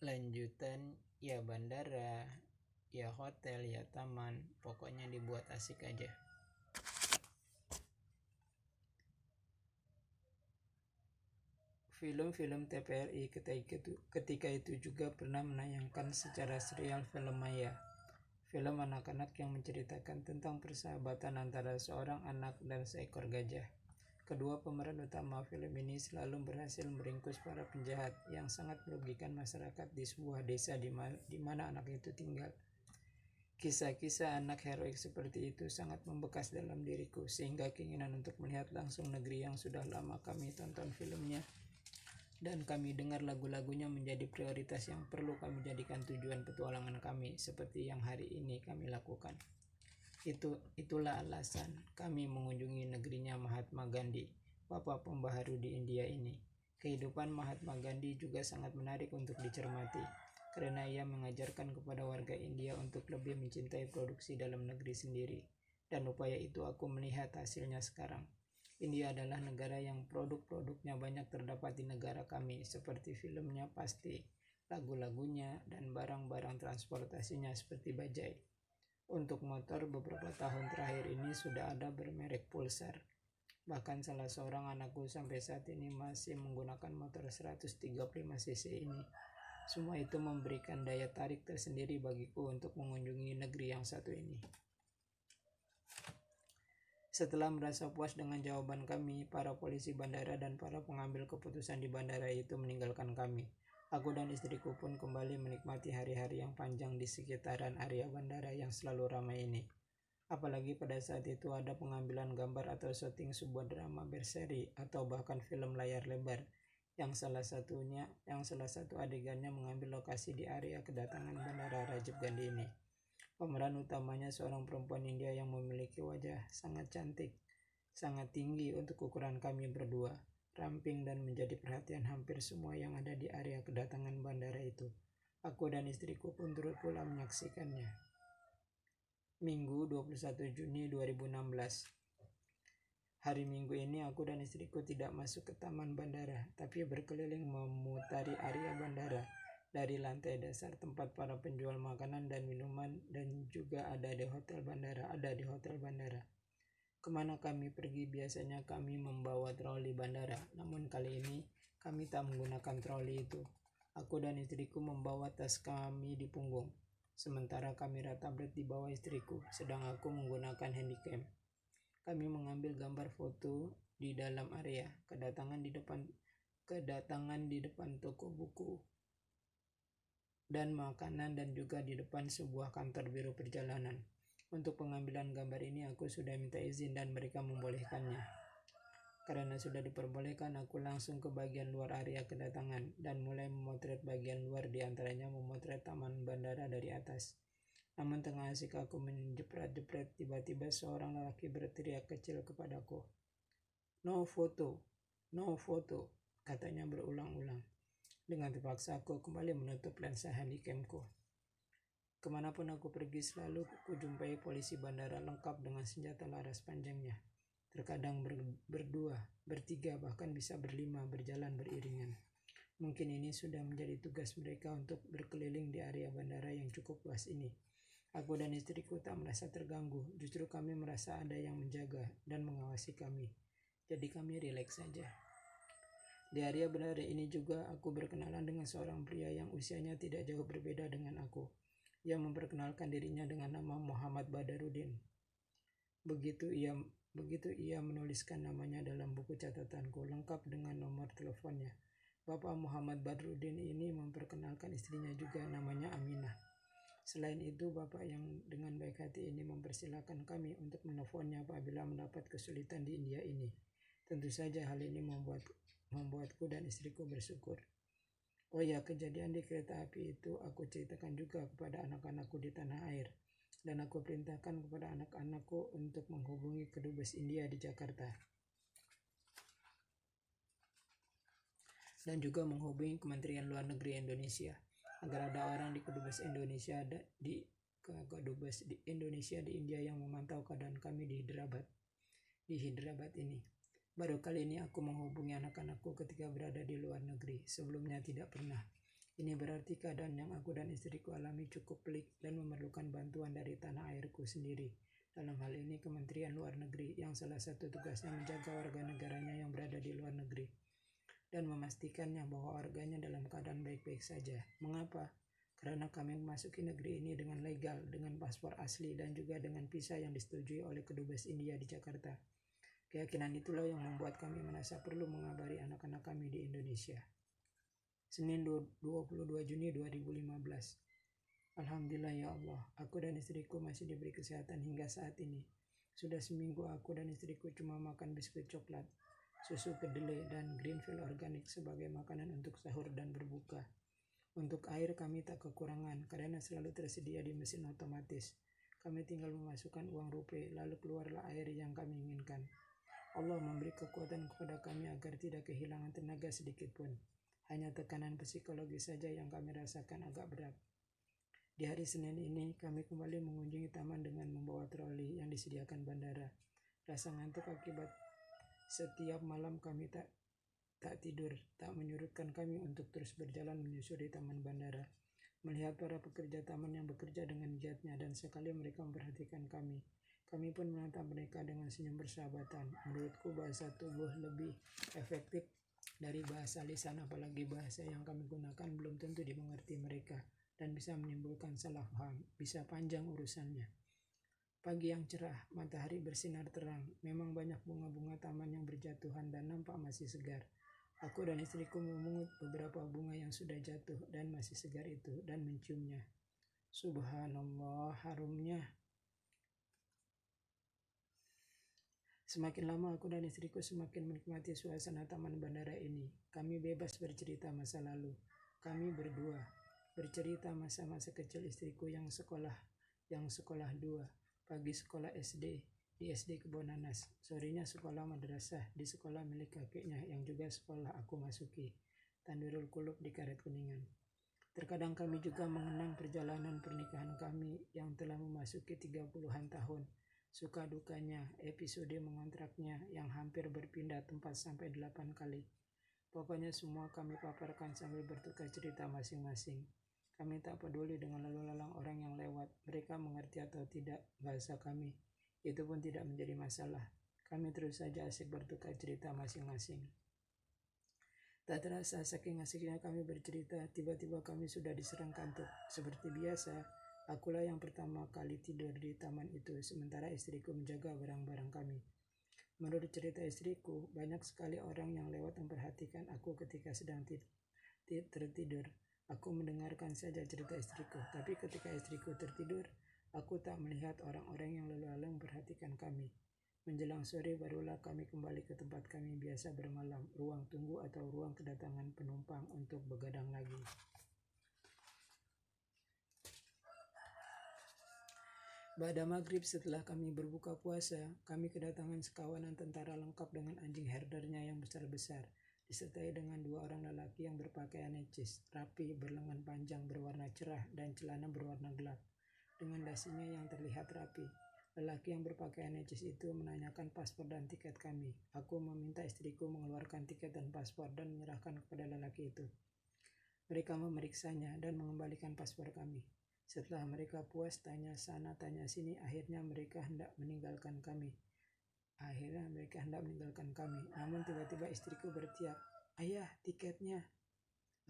Lanjutan, ya bandara, ya hotel, ya taman, pokoknya dibuat asik aja. Film-film TVRI ketika itu juga pernah menayangkan secara serial film maya, film anak-anak yang menceritakan tentang persahabatan antara seorang anak dan seekor gajah. Kedua pemeran utama film ini selalu berhasil meringkus para penjahat yang sangat merugikan masyarakat di sebuah desa di mana anak itu tinggal. Kisah-kisah anak heroik seperti itu sangat membekas dalam diriku, sehingga keinginan untuk melihat langsung negeri yang sudah lama kami tonton filmnya dan kami dengar lagu-lagunya menjadi prioritas yang perlu kami jadikan tujuan petualangan kami, seperti yang hari ini kami lakukan. Itulah alasan kami mengunjungi negerinya Mahatma Gandhi, bapak pembaharu di India ini. Kehidupan Mahatma Gandhi juga sangat menarik untuk dicermati, karena ia mengajarkan kepada warga India untuk lebih mencintai produksi dalam negeri sendiri, dan upaya itu aku melihat hasilnya sekarang. India adalah negara yang produk-produknya banyak terdapat di negara kami, seperti filmnya pasti, lagu-lagunya, dan barang-barang transportasinya seperti bajai. Untuk motor, beberapa tahun terakhir ini sudah ada bermerek Pulsar. Bahkan salah seorang anakku sampai saat ini masih menggunakan motor 135cc ini. Semua itu memberikan daya tarik tersendiri bagiku untuk mengunjungi negeri yang satu ini. Setelah merasa puas dengan jawaban kami, para polisi bandara dan para pengambil keputusan di bandara itu meninggalkan kami. Aku dan istriku pun kembali menikmati hari-hari yang panjang di sekitaran area bandara yang selalu ramai ini. Apalagi pada saat itu ada pengambilan gambar atau syuting sebuah drama berseri atau bahkan film layar lebar yang salah satu adegannya mengambil lokasi di area kedatangan Bandara Rajiv Gandhi ini. Pemeran utamanya seorang perempuan India yang memiliki wajah sangat cantik, sangat tinggi untuk ukuran kami berdua, ramping dan menjadi perhatian hampir semua yang ada di area kedatangan bandara itu. Aku dan istriku pun turut pula menyaksikannya. Minggu 21 Juni 2016. Hari Minggu ini aku dan istriku tidak masuk ke taman bandara, tapi berkeliling memutari area bandara. Dari lantai dasar tempat para penjual makanan dan minuman dan juga ada di hotel bandara. Kemana kami pergi biasanya kami membawa troli bandara, namun kali ini kami tak menggunakan troli itu. Aku dan istriku membawa tas kami di punggung, sementara kamera tablet di bawah istriku, sedang aku menggunakan handycam. Kami mengambil gambar foto di dalam area kedatangan di depan toko buku dan makanan dan juga di depan sebuah kantor biro perjalanan. Untuk pengambilan gambar ini aku sudah minta izin dan mereka membolehkannya. Karena sudah diperbolehkan, aku langsung ke bagian luar area kedatangan dan mulai memotret bagian luar, diantaranya memotret taman bandara dari atas. Namun tengah asik aku menjepret-jepret, tiba-tiba seorang lelaki berteriak kecil kepadaku. No foto, katanya berulang-ulang. Dengan terpaksa aku kembali menutup lensa handycamku. Kemanapun aku pergi selalu kujumpai polisi bandara lengkap dengan senjata laras panjangnya. Terkadang berdua, bertiga, bahkan bisa berlima berjalan beriringan. Mungkin ini sudah menjadi tugas mereka untuk berkeliling di area bandara yang cukup luas ini. Aku dan istriku tak merasa terganggu, justru kami merasa ada yang menjaga dan mengawasi kami. Jadi kami rileks saja. Di area bandara ini juga aku berkenalan dengan seorang pria yang usianya tidak jauh berbeda dengan aku. Ia memperkenalkan dirinya dengan nama Muhammad Badarudin. Begitu ia menuliskan namanya dalam buku catatanku lengkap dengan nomor teleponnya. Bapak Muhammad Badrudin ini memperkenalkan istrinya juga, namanya Aminah. Selain itu, bapak yang dengan baik hati ini mempersilahkan kami untuk menelponnya apabila mendapat kesulitan di India ini. Tentu saja hal ini membuatku dan istriku bersyukur. Oh ya, kejadian di kereta api itu aku ceritakan juga kepada anak-anakku di tanah air. Dan aku perintahkan kepada anak-anakku untuk menghubungi Kedubes India di Jakarta. Dan juga menghubungi Kementerian Luar Negeri Indonesia agar ada orang di Kedubes Indonesia di India yang memantau keadaan kami di Hyderabad ini. Baru kali ini aku menghubungi anak-anakku ketika berada di luar negeri. Sebelumnya tidak pernah. Ini berarti keadaan yang aku dan istriku alami cukup pelik dan memerlukan bantuan dari tanah airku sendiri. Dalam hal ini Kementerian Luar Negeri yang salah satu tugasnya menjaga warga negaranya yang berada di luar negeri dan memastikannya bahwa warganya dalam keadaan baik-baik saja. Mengapa? Karena kami memasuki negeri ini dengan legal, dengan paspor asli dan juga dengan visa yang disetujui oleh Kedubes India di Jakarta. Keyakinan itulah yang membuat kami merasa perlu mengabari anak-anak kami di Indonesia. Senin 22 Juni 2015. Alhamdulillah ya Allah, aku dan istriku masih diberi kesehatan hingga saat ini. Sudah seminggu aku dan istriku cuma makan biskuit coklat, susu kedelai, dan Greenfield organik sebagai makanan untuk sahur dan berbuka. Untuk air kami tak kekurangan karena selalu tersedia di mesin otomatis. Kami tinggal memasukkan uang rupiah lalu keluarlah air yang kami inginkan. Allah memberi kekuatan kepada kami agar tidak kehilangan tenaga sedikit pun. Hanya tekanan psikologis saja yang kami rasakan agak berat. Di hari Senin ini kami kembali mengunjungi taman dengan membawa troli yang disediakan bandara. Rasa ngantuk akibat setiap malam kami tak tidur tak menyurutkan kami untuk terus berjalan menyusuri taman bandara. Melihat para pekerja taman yang bekerja dengan giatnya dan sekali mereka memperhatikan kami. Kami pun menatap mereka dengan senyum persahabatan. Menurutku bahasa tubuh lebih efektif dari bahasa lisan, apalagi bahasa yang kami gunakan belum tentu dimengerti mereka dan bisa menimbulkan salah paham. Bisa panjang urusannya. Pagi yang cerah, matahari bersinar terang. Memang banyak bunga-bunga taman yang berjatuhan dan nampak masih segar. Aku dan istriku memungut beberapa bunga yang sudah jatuh dan masih segar itu dan menciumnya. Subhanallah, harumnya. Semakin lama aku dan istriku semakin menikmati suasana taman bandara ini. Kami bebas bercerita masa lalu. Kami berdua bercerita masa-masa kecil istriku yang sekolah 2, pagi sekolah SD di SD Kebonanas, sorenya sekolah madrasah di sekolah milik kakeknya yang juga sekolah aku masuki, Tanwirul Qulub di Karet Kuningan. Terkadang kami juga mengenang perjalanan pernikahan kami yang telah memasuki 30-an tahun. Suka dukanya, episode mengontraknya yang hampir berpindah tempat sampai 8 kali. Pokoknya semua kami paparkan sambil bertukar cerita masing-masing. Kami tak peduli dengan lalu lalang orang yang lewat, mereka mengerti atau tidak bahasa kami. Itu pun tidak menjadi masalah. Kami terus saja asik bertukar cerita masing-masing. Tak terasa saking asiknya kami bercerita, tiba-tiba kami sudah diserang kantuk. Seperti biasa, akulah yang pertama kali tidur di taman itu, sementara istriku menjaga barang-barang kami. Menurut cerita istriku, banyak sekali orang yang lewat memperhatikan aku ketika sedang tertidur. Aku mendengarkan saja cerita istriku, tapi ketika istriku tertidur, aku tak melihat orang-orang yang lalu-lalang memperhatikan kami. Menjelang sore barulah kami kembali ke tempat kami biasa bermalam, ruang tunggu atau ruang kedatangan penumpang untuk begadang lagi. Pada maghrib setelah kami berbuka puasa, kami kedatangan sekawanan tentara lengkap dengan anjing herdernya yang besar-besar, disertai dengan 2 orang lelaki yang berpakaian necis, rapi, berlengan panjang berwarna cerah dan celana berwarna gelap, dengan dasinya yang terlihat rapi. Lelaki yang berpakaian necis itu menanyakan paspor dan tiket kami. Aku meminta istriku mengeluarkan tiket dan paspor dan menyerahkan kepada lelaki itu. Mereka memeriksanya dan mengembalikan paspor kami. Setelah mereka puas tanya sana tanya sini, akhirnya mereka hendak meninggalkan kami. Namun tiba-tiba istriku berteriak, "Ayah, tiketnya!"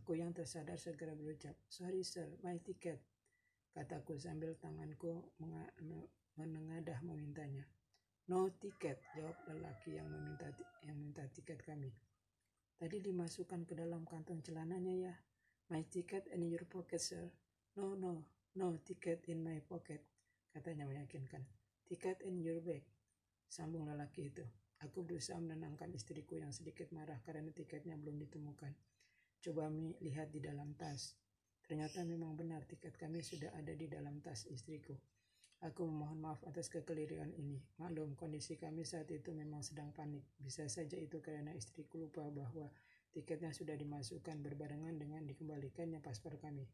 Aku yang tersadar segera berucap, "Sorry sir, my ticket," kataku sambil tanganku menengadah memintanya. "No tiket," jawab lelaki yang minta tiket kami. "Tadi dimasukkan ke dalam kantong celananya ya." "My ticket in your pocket sir." No ticket in my pocket," katanya meyakinkan. "Ticket in your bag," sambung lelaki itu. Aku berusaha menenangkan istriku yang sedikit marah karena tiketnya belum ditemukan. "Coba lihat di dalam tas." Ternyata memang benar tiket kami sudah ada di dalam tas istriku. Aku memohon maaf atas kekeliruan ini. Maklum, kondisi kami saat itu memang sedang panik. Bisa saja itu karena istriku lupa bahwa tiketnya sudah dimasukkan berbarengan dengan dikembalikannya paspor kami.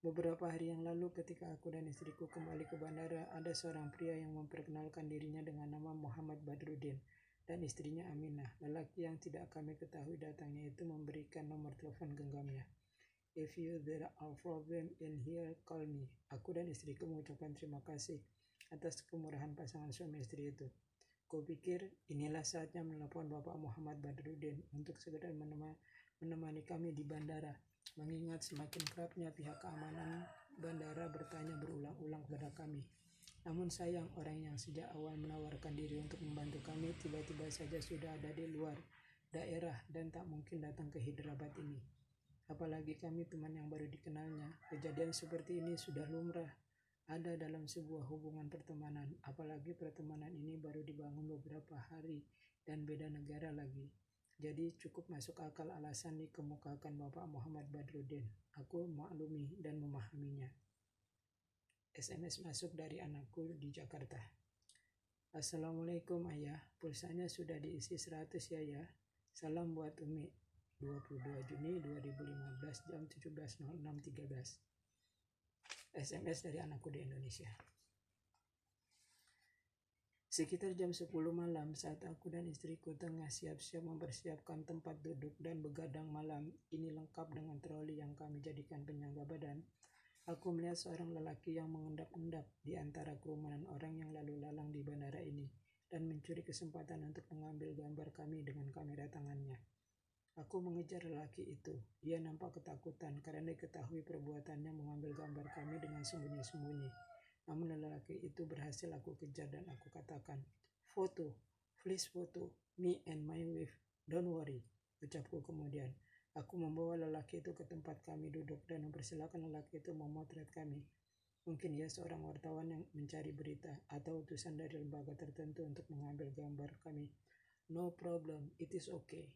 Beberapa hari yang lalu ketika aku dan istriku kembali ke bandara, ada seorang pria yang memperkenalkan dirinya dengan nama Muhammad Badruddin dan istrinya Aminah. Lelaki yang tidak kami ketahui datangnya itu memberikan nomor telepon genggamnya. If there are problem in here, call me. Aku dan istriku mengucapkan terima kasih atas kemurahan pasangan suami istri itu. Kupikir inilah saatnya menelpon Bapak Muhammad Badrudin untuk sekedar menemani kami di bandara. Mengingat semakin kerapnya pihak keamanan bandara bertanya berulang-ulang kepada kami. Namun sayang, orang yang sejak awal menawarkan diri untuk membantu kami tiba-tiba saja sudah ada di luar daerah dan tak mungkin datang ke Hyderabad ini. Apalagi kami teman yang baru dikenalnya. Kejadian seperti ini sudah lumrah ada dalam sebuah hubungan pertemanan, apalagi pertemanan ini baru dibangun beberapa hari dan beda negara lagi. Jadi cukup masuk akal alasan dikemukakan Bapak Muhammad Badrudin. Aku maklumi dan memahaminya. SMS masuk dari anakku di Jakarta. Assalamualaikum ayah, pulsanya sudah diisi 100 ya. Salam buat Umi. 22 Juni 2015 jam 17.06.13. SMS dari anakku di Indonesia. Sekitar jam 10 malam saat aku dan istriku tengah siap-siap mempersiapkan tempat duduk dan begadang malam ini lengkap dengan troli yang kami jadikan penyangga badan, aku melihat seorang lelaki yang mengendap-endap di antara kerumunan orang yang lalu lalang di bandara ini dan mencuri kesempatan untuk mengambil gambar kami dengan kamera tangannya. Aku mengejar lelaki itu. Dia nampak ketakutan karena diketahui perbuatannya mengambil gambar kami dengan sembunyi-sembunyi. Namun lelaki itu berhasil aku kejar dan aku katakan, "Foto, please foto, me and my wife, don't worry," ucapku kemudian. Aku membawa lelaki itu ke tempat kami duduk dan mempersilahkan lelaki itu memotret kami. Mungkin ia seorang wartawan yang mencari berita atau utusan dari lembaga tertentu untuk mengambil gambar kami. No problem, it is okay.